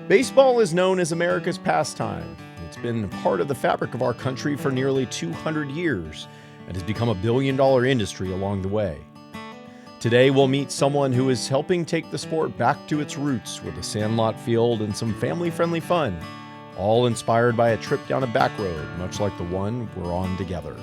Baseball is known as America's pastime. It's been a part of the fabric of our country for nearly 200 years and has become a billion-dollar industry along the way. Today, we'll meet someone who is helping take the sport back to its roots with a sandlot field and some family-friendly fun, all inspired by a trip down a back road, much like the one we're on together.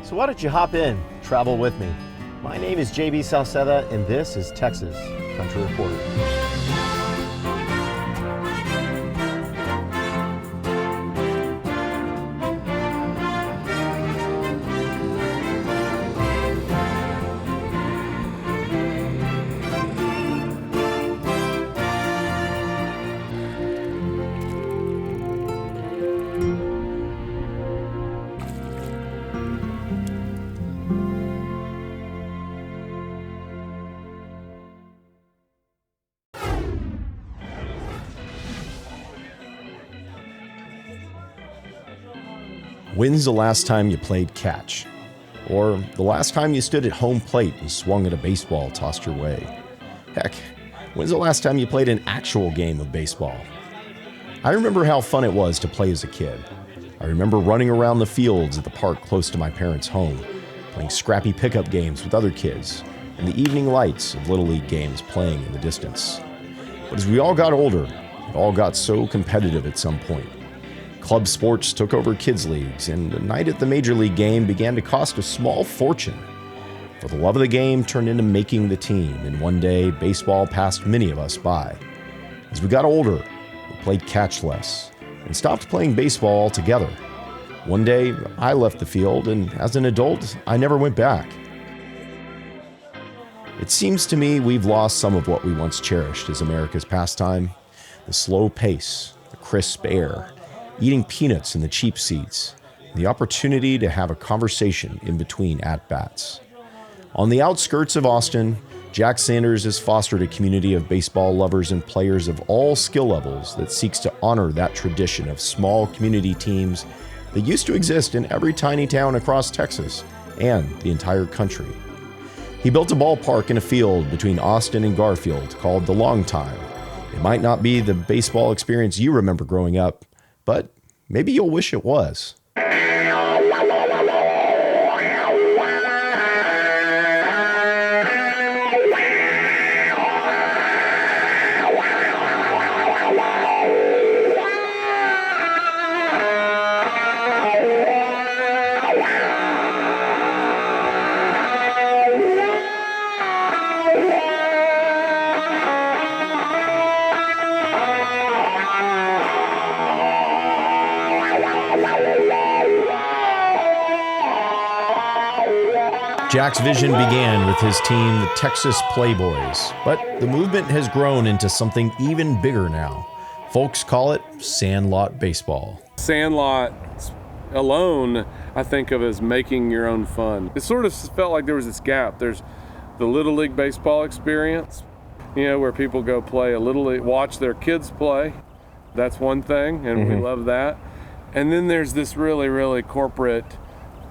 So why don't you hop in, travel with me? My name is JB Salceda, and this is Texas Country Reporter. When's the last time you played catch? Or the last time you stood at home plate and swung at a baseball tossed your way? Heck, when's the last time you played an actual game of baseball? I remember how fun it was to play as a kid. I remember running around the fields at the park close to my parents' home, playing scrappy pickup games with other kids, and the evening lights of Little League games playing in the distance. But as we all got older, it all got so competitive at some point. Club sports took over kids' leagues, and a night at the Major League game began to cost a small fortune. For the love of the game turned into making the team, and one day, baseball passed many of us by. As we got older, we played catch less, and stopped playing baseball altogether. One day, I left the field, and as an adult, I never went back. It seems to me we've lost some of what we once cherished as America's pastime. The slow pace, the crisp air, eating peanuts in the cheap seats, the opportunity to have a conversation in between at-bats. On the outskirts of Austin, Jack Sanders has fostered a community of baseball lovers and players of all skill levels that seeks to honor that tradition of small community teams that used to exist in every tiny town across Texas and the entire country. He built a ballpark in a field between Austin and Garfield called the Long Time. It might not be the baseball experience you remember growing up, but maybe you'll wish it was. Jack's vision began with his team, the Texas Playboys, but the movement has grown into something even bigger now. Folks call it Sandlot Baseball. Sandlot alone, I think of as making your own fun. It sort of felt like there was this gap. There's the Little League baseball experience, where people go play a Little League, watch their kids play. That's one thing, and we love that. And then there's this really, really corporate,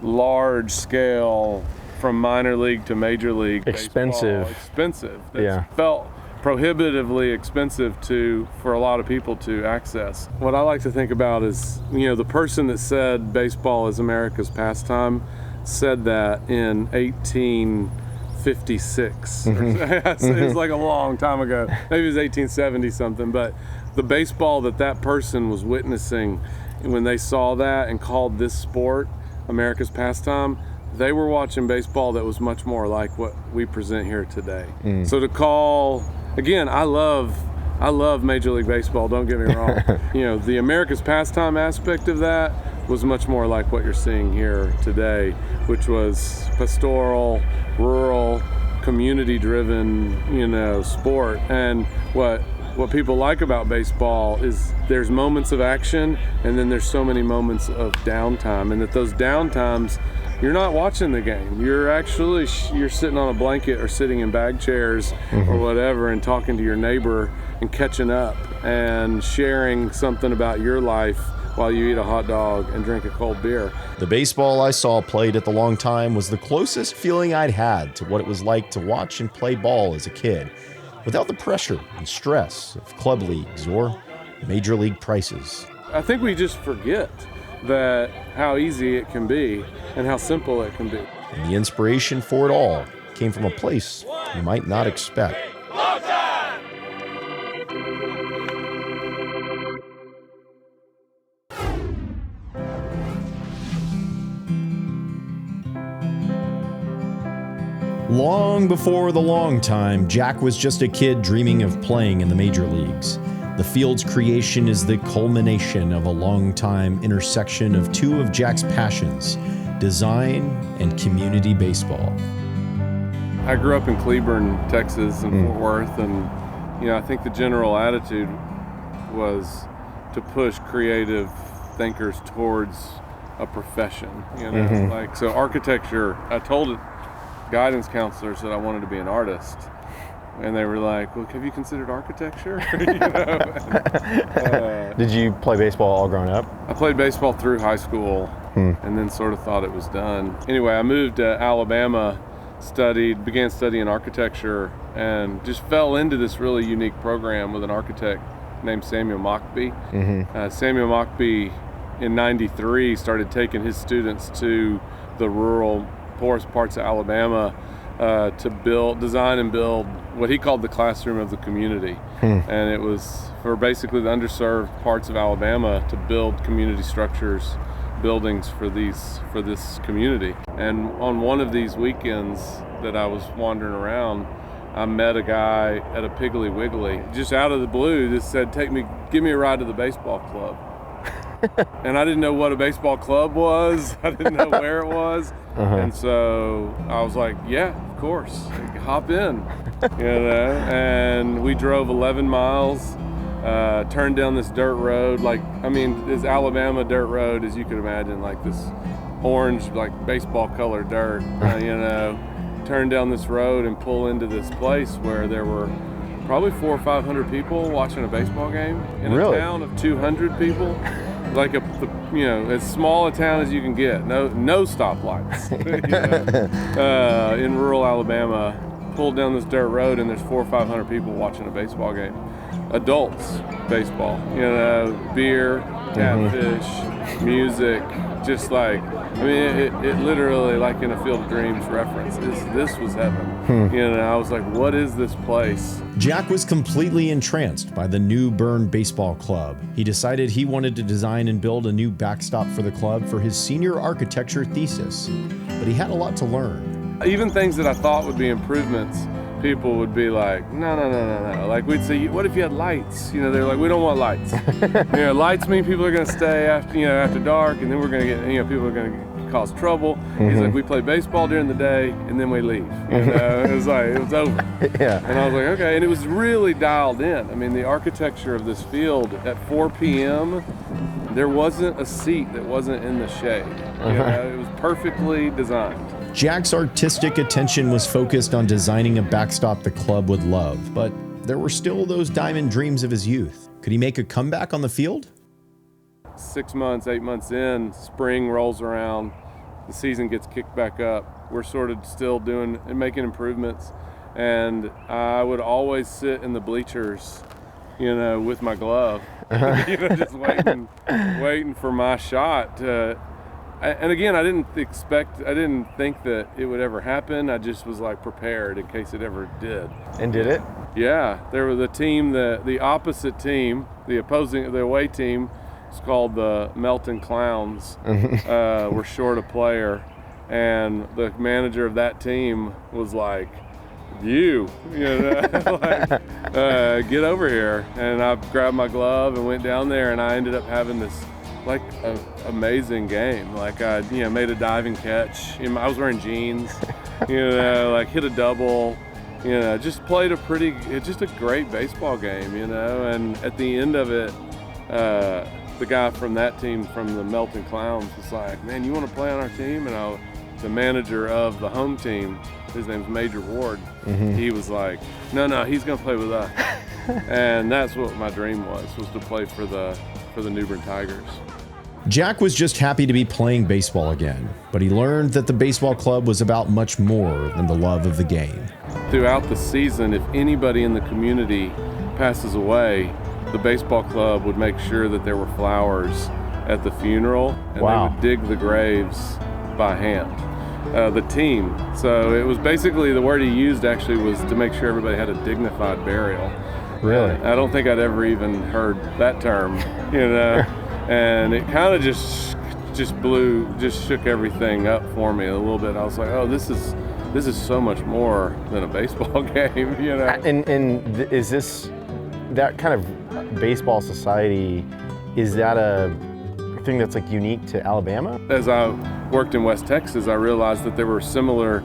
large scale, from minor league to major league expensive that felt prohibitively expensive for a lot of people to access. What I like to think about is, the person that said baseball is America's pastime said that in 1856. It was like a long time ago. Maybe it was 1870 something, but the baseball that person was witnessing when they saw that and called this sport America's pastime, they were watching baseball that was much more like what we present here today. So to call, again, I love Major League Baseball, don't get me wrong. The America's pastime aspect of that was much more like what you're seeing here today, which was pastoral, rural, community-driven, sport. And what people like about baseball is there's moments of action, and then there's so many moments of downtime, and that those downtimes, you're not watching the game. You're sitting on a blanket or sitting in bag chairs or whatever and talking to your neighbor and catching up and sharing something about your life while you eat a hot dog and drink a cold beer. The baseball I saw played at the Long Time was the closest feeling I'd had to what it was like to watch and play ball as a kid. without the pressure and stress of club leagues or major league prices. I think we just forget that how easy it can be and how simple it can be. And the inspiration for it all came from a place you might not expect. Long before the long time, Jack was just a kid dreaming of playing in the major leagues. The field's creation is the culmination of a long-time intersection of two of Jack's passions, design and community baseball. I grew up in Cleburne, Texas, and Fort Worth, and I think the general attitude was to push creative thinkers towards a profession. So architecture. I told guidance counselors that I wanted to be an artist, and they were like, "Well, have you considered architecture?" Did you play baseball all growing up? I played baseball through high school, and then sort of thought it was done. Anyway, I moved to Alabama, began studying architecture, and just fell into this really unique program with an architect named Samuel Mockbee. Samuel Mockbee in '93 started taking his students to the rural, poorest parts of Alabama to design and build what he called the classroom of the community. And it was for basically the underserved parts of Alabama to build community structures, buildings for this community. And on one of these weekends that I was wandering around, I met a guy at a Piggly Wiggly, just out of the blue, just said, give me a ride to the baseball club. And I didn't know what a baseball club was. I didn't know where it was. And so I was like, yeah, of course, hop in, and we drove 11 miles, turned down this dirt road, this Alabama dirt road, as you could imagine, like this orange, like baseball colored dirt, turn down this road and pull into this place where there were probably 400 or 500 people watching a baseball game in a town of 200 people. Like as small a town as you can get. No stoplights. In rural Alabama, pulled down this dirt road and there's 400 or 500 people watching a baseball game. Adults baseball. Beer, catfish, music. Just it literally, like in a Field of Dreams reference. This was heaven. I was like, what is this place? Jack was completely entranced by the New Bern Baseball Club. He decided he wanted to design and build a new backstop for the club for his senior architecture thesis. But he had a lot to learn. Even things that I thought would be improvements, people would be like, no. Like we'd say, what if you had lights? They're like, we don't want lights. Lights mean people are going to stay after dark, and then we're going to get, people are going to cause trouble. He's like, we play baseball during the day, and then we leave. It was over. Yeah. And I was like, okay. And it was really dialed in. I mean, the architecture of this field at 4 p.m., there wasn't a seat that wasn't in the shade. It was perfectly designed. Jack's artistic attention was focused on designing a backstop the club would love, but there were still those diamond dreams of his youth. Could he make a comeback on the field? 6 months, 8 months in, spring rolls around, the season gets kicked back up. We're sort of still doing and making improvements, and I would always sit in the bleachers, with my glove, just waiting for my shot to. And again, I didn't think that it would ever happen. I just was prepared in case it ever did. And did it? Yeah, there was a team, the opposite team, the away team, it's called the Melton Clowns, were short a player, and the manager of that team was like, get over here. And I grabbed my glove and went down there, and I ended up having this an amazing game. I made a diving catch. I was wearing jeans, hit a double, just played just a great baseball game, and at the end of it, the guy from that team, from the Melton Clowns, was like, man, you want to play on our team? And the manager of the home team, his name's Major Ward, he was like, no, he's going to play with us. And that's what my dream was to play for the New Bern Tigers. Jack was just happy to be playing baseball again, but he learned that the baseball club was about much more than the love of the game. throughout the season, if anybody in the community passes away, the baseball club would make sure that there were flowers at the funeral, and Wow. they would dig the graves by hand. The team. So it was basically, the word he used actually was to make sure everybody had a dignified burial. Really? I don't think I'd ever even heard that term, you know, and it kind of just shook everything up for me a little bit. I was like, oh, this is so much more than a baseball game, you know. Is this, that kind of baseball society, is that a thing that's like unique to Alabama? As I worked in West Texas, I realized that there were similar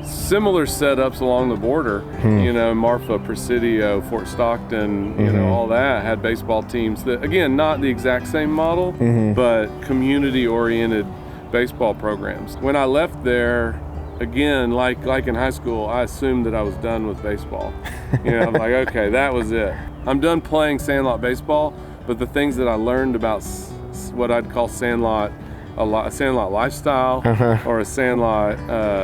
setups along the border. You know, Marfa, Presidio, Fort Stockton, you know, all that had baseball teams that, again, not the exact same model, but community-oriented baseball programs. When I left there, again, like in high school, I assumed that I was done with baseball. You know, I'm like, okay, that was it. I'm done playing Sandlot baseball, but the things that I learned about what I'd call Sandlot, a Sandlot lifestyle or a Sandlot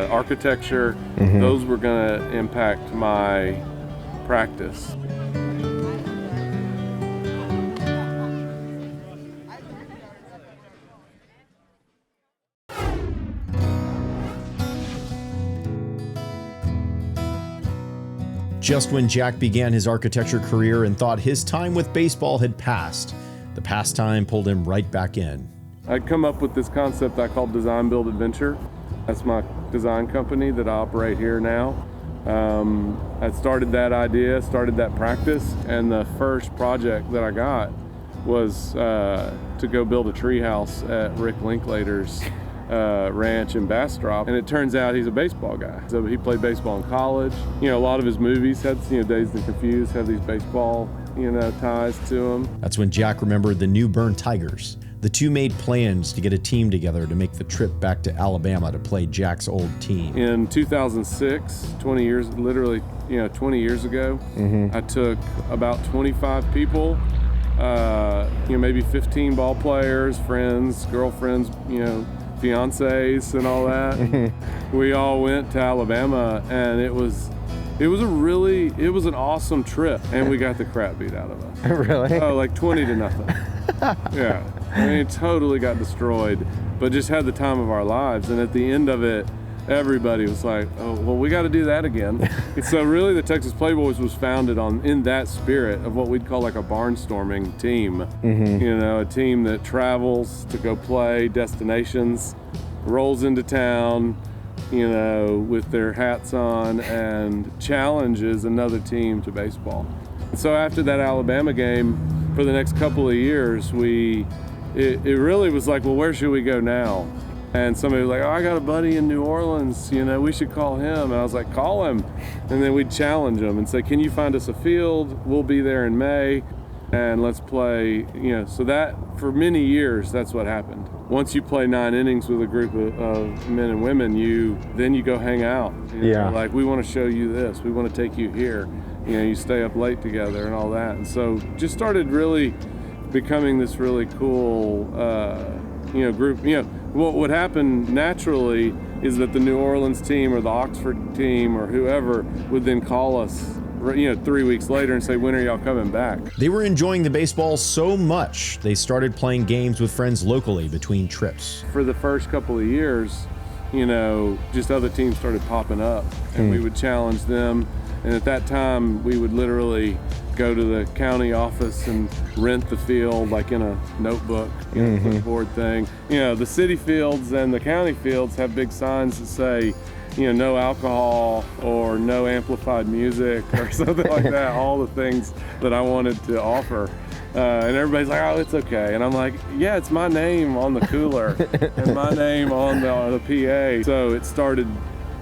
architecture, those were going to impact my practice. Just when Jack began his architecture career and thought his time with baseball had passed, the pastime pulled him right back in. I'd come up with this concept I called Design Build Adventure. That's my design company that I operate here now. I started that idea, started that practice, and the first project that I got was to go build a tree house at Rick Linklater's ranch in Bastrop, and it turns out he's a baseball guy. So he played baseball in college. You know, a lot of his movies had, you know, Dazed and Confused, have these baseball, you know, ties to them. That's when Jack remembered the New Bern Tigers. The two made plans to get a team together to make the trip back to Alabama to play Jack's old team. In 2006, 20 years, literally, you know, 20 years ago, I took about 25 people, you know, maybe 15 ball players, friends, girlfriends, you know, fiancés and all that. We all went to Alabama, and it was an awesome trip, and we got the crap beat out of us. Really? Oh, like 20-0. Yeah, I mean, totally got destroyed, but just had the time of our lives. And at the end of it, everybody was like, oh, well, we got to do that again. And so really the Texas Playboys was founded in that spirit of what we'd call like a barnstorming team. You know, a team that travels to go play destinations, rolls into town, you know, with their hats on, and challenges another team to baseball. So after that Alabama game, for the next couple of years, it really was like, well, where should we go now? And somebody was like, oh, I got a buddy in New Orleans, you know, we should call him. And I was like, call him. And then we'd challenge him and say, can you find us a field? We'll be there in May, and let's play, you know. So that, for many years, that's what happened. Once you play 9 innings with a group of men and women, then you go hang out. You know, like, we want to show you this. We want to take you here. You know, you stay up late together and all that. And so just started really becoming this really cool, you know, group. You know, what would happen naturally is that the New Orleans team or the Oxford team or whoever would then call us, you know, 3 weeks later and say, when are y'all coming back? They were enjoying the baseball so much, they started playing games with friends locally between trips. For the first couple of years, you know, just other teams started popping up, and we would challenge them. And at that time, we would literally go to the county office and rent the field, like in a notebook, you know, clipboard thing. You know, the city fields and the county fields have big signs that say, you know, no alcohol or no amplified music or something like that, all the things that I wanted to offer. And everybody's like, oh, it's okay. And I'm like, yeah, it's my name on the cooler and my name on the PA. So it started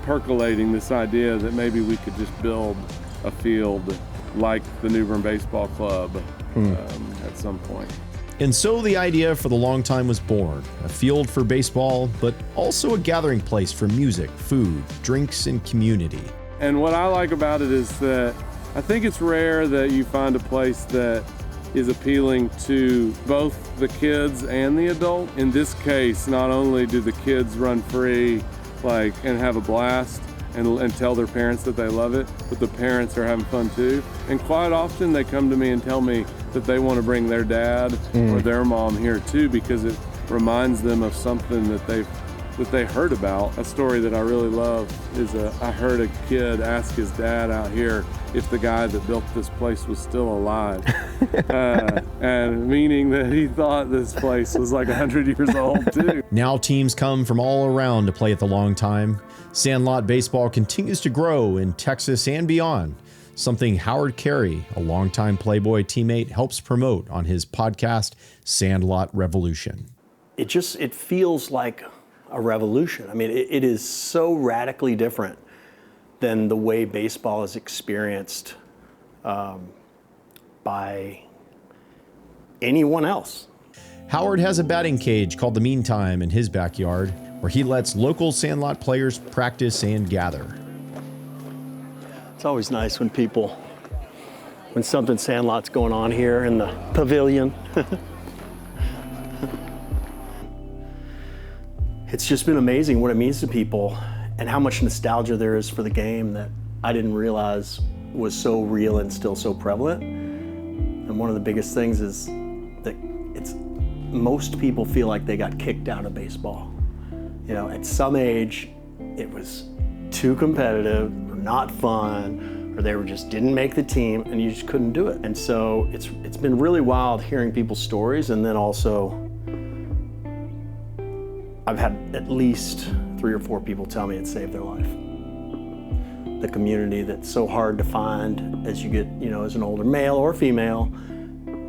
percolating this idea that maybe we could just build a field like the New Bern Baseball Club at some point. And so the idea for the long time was born, a field for baseball, but also a gathering place for music, food, drinks, and community. And what I like about it is that I think it's rare that you find a place that is appealing to both the kids and the adult. In this case, not only do the kids run free, and have a blast, and tell their parents that they love it, but the parents are having fun too. And quite often they come to me and tell me that they want to bring their dad or their mom here too, because it reminds them of something that they heard about. A story that I really love is I heard a kid ask his dad out here if the guy that built this place was still alive. And meaning that he thought this place was like 100 years old too. Now teams come from all around to play at the Long Time. Sandlot baseball continues to grow in Texas and beyond, something Howard Carey, a longtime Playboy teammate, helps promote on his podcast, Sandlot Revolution. It feels like a revolution. I mean, it is so radically different than the way baseball is experienced by anyone else. Howard has a batting cage called the Meantime in his backyard, where he lets local Sandlot players practice and gather. It's always nice when something Sandlot's going on here in the pavilion. It's just been amazing what it means to people and how much nostalgia there is for the game that I didn't realize was so real and still so prevalent. And one of the biggest things is that most people feel like they got kicked out of baseball. You know, at some age, it was too competitive, or not fun, or they just didn't make the team, and you just couldn't do it. And so it's been really wild hearing people's stories, and then also I've had at least 3 or 4 people tell me it saved their life. The community that's so hard to find as you get, as an older male or female,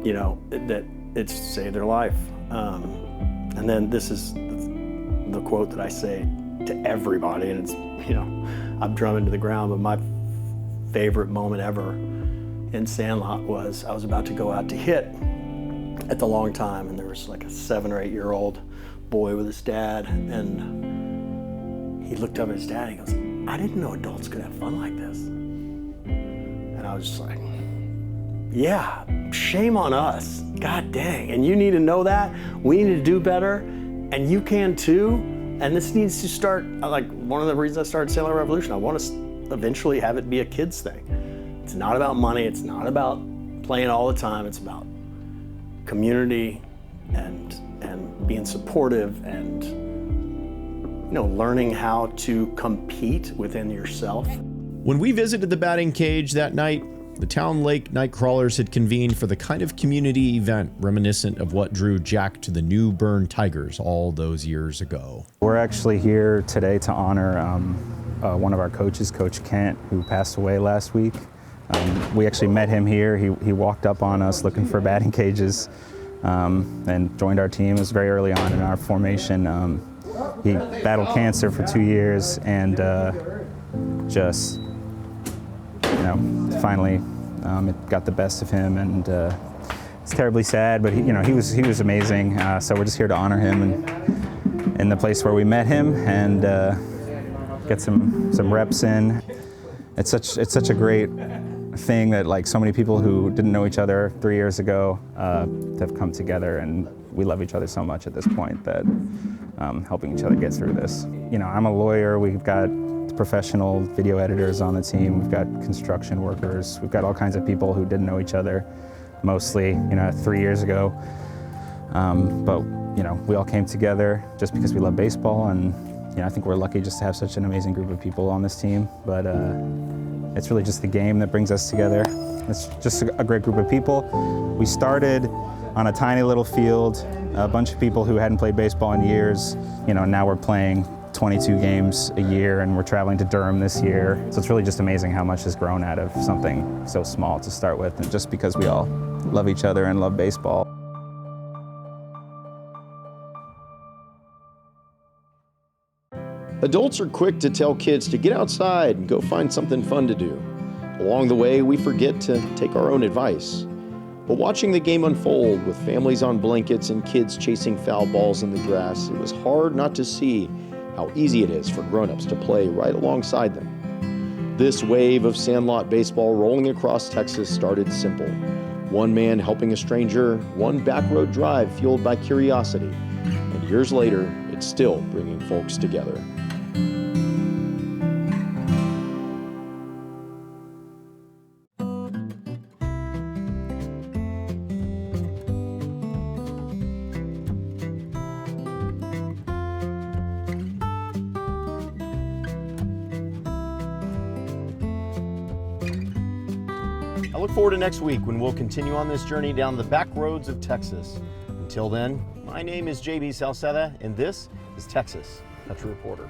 that it's saved their life. And then this is the quote that I say to everybody, and it's, I've drummed into the ground, but my favorite moment ever in Sandlot was I was about to go out to hit at the Long Time, and there was like a 7 or 8 year old boy with his dad, and he looked up at his dad and he goes, "I didn't know adults could have fun like this." And I was just like, yeah, shame on us. God dang. And you need to know that. We need to do better, and you can too. And this needs to start, like, one of the reasons I started Sandlot Revolution, I want to eventually have it be a kids thing. It's not about money. It's not about playing all the time. It's about community and being supportive and learning how to compete within yourself. When we visited the batting cage that night, the Town Lake Nightcrawlers had convened for the kind of community event reminiscent of what drew Jack to the New Bern Tigers all those years ago. We're actually here today to honor one of our coaches, Coach Kent, who passed away last week. We actually met him here. He walked up on us looking for batting cages and joined our team. It was very early on in our formation. He battled cancer for 2 years and finally it got the best of him, and it's terribly sad, but he was amazing. So we're just here to honor him and in the place where we met him and get some reps in. It's such a great thing that like so many people who didn't know each other 3 years ago have come together, and we love each other so much at this point that helping each other get through this. I'm a lawyer. We've got professional video editors on the team. We've got construction workers. We've got all kinds of people who didn't know each other mostly 3 years ago. But we all came together just because we love baseball, and I think we're lucky just to have such an amazing group of people on this team. But it's really just the game that brings us together. It's just a great group of people. We started on a tiny little field, a bunch of people who hadn't played baseball in years. Now we're playing 22 games a year, and we're traveling to Durham this year. So it's really just amazing how much has grown out of something so small to start with, and just because we all love each other and love baseball. Adults are quick to tell kids to get outside and go find something fun to do. Along the way, we forget to take our own advice. But watching the game unfold with families on blankets and kids chasing foul balls in the grass, it was hard not to see how easy it is for grown-ups to play right alongside them. This wave of Sandlot baseball rolling across Texas started simple. One man helping a stranger, one back road drive fueled by curiosity, and years later, it's still bringing folks together. look forward to next week when we'll continue on this journey down the back roads of Texas. Until then, my name is JB Salceda, and this is Texas Country Reporter.